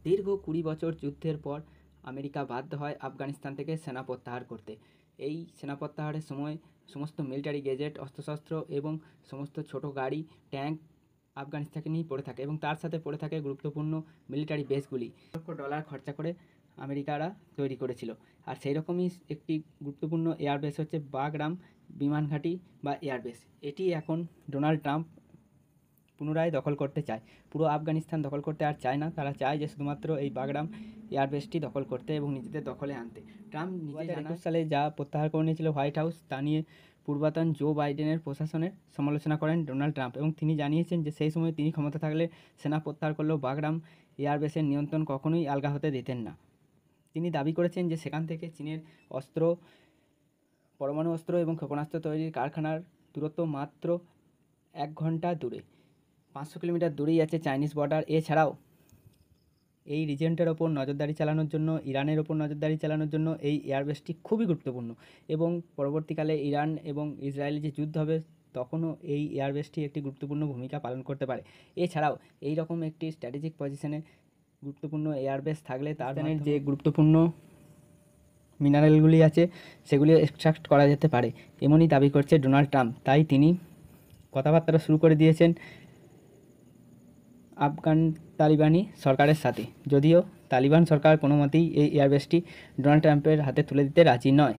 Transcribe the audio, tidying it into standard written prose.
দীর্ঘ 20 বছর যুদ্ধের পর আমেরিকা বাধ্য হয় আফগানিস্তান থেকে সেনা প্রত্যাহার করতে। এই সেনা প্রত্যাহারের সময় সমস্ত মিলিটারি গেজেট, অস্ত্রশস্ত্র এবং সমস্ত ছোট গাড়ি, ট্যাঙ্ক আফগানিস্তানেই পড়ে থাকে এবং তার সাথে পড়ে থাকে গুরুত্বপূর্ণ মিলিটারি বেসগুলি। লক্ষ ডলার খরচা করে আমেরিকারা তৈরি করেছিল। আর সেই রকমই একটি গুরুত্বপূর্ণ এয়ারবেস হচ্ছে বাগরাম বিমান ঘাঁটি বা এয়ারবেস। এটি এখন ডোনাল্ড ট্রাম্প পুনরায় দখল করতে চায়। পুরো আফগানিস্তান দখল করতে আর চায় না, তারা চায় যে শুধুমাত্র এই বাগরাম এয়ারবেসটি দখল করতে এবং নিজেদের দখলে আনতে। ট্রাম্প নিজে 2021 সালে যা প্রত্যাহার করে নিয়েছিল হোয়াইট হাউস, তা নিয়ে পূর্বতন জো বাইডেনের প্রশাসনের সমালোচনা করেন ডোনাল্ড ট্রাম্প এবং তিনি জানিয়েছেন যে সেই সময় তিনি ক্ষমতা থাকলে সেনা প্রত্যাহার করলেও বাগরাম এয়ারবেসের নিয়ন্ত্রণ কখনোই আলগা হতে দিতেন না। তিনি দাবি করেছেন যে সেখান থেকে চীনের অস্ত্র, পরমাণু অস্ত্র এবং ক্ষেপণাস্ত্র তৈরির কারখানার দূরত্ব মাত্র 1 ঘন্টা দূরে। 500 কিলোমিটার দূরেই আছে চাইনিজ বর্ডার। এছাড়াও এই রিজিয়নটার ওপর নজরদারি চালানোর জন্য, ইরানের ওপর নজরদারি চালানোর জন্য এই এয়ারবেসটি খুবই গুরুত্বপূর্ণ এবং পরবর্তীকালে ইরান এবং ইসরায়েলের যে যুদ্ধ হবে তখনও এই এয়ারবেসটি একটি গুরুত্বপূর্ণ ভূমিকা পালন করতে পারে। এছাড়াও এই রকম একটি স্ট্র্যাটেজিক পজিশনে গুরুত্বপূর্ণ এয়ারবেস থাকলে তার যে গুরুত্বপূর্ণ মিনারেলগুলি আছে সেগুলি এক্সট্রাক্ট করা যেতে পারে, এমনই দাবি করছে ডোনাল্ড ট্রাম্প। তাই তিনি কথাবার্তা শুরু করে দিয়েছেন আফগান তালিবানি সরকারের সাথে, যদিও তালিবান সরকার কোনো মতেই এই এয়ারবেসটি ডোনাল্ড ট্রাম্পের হাতে তুলে দিতে রাজি নয়।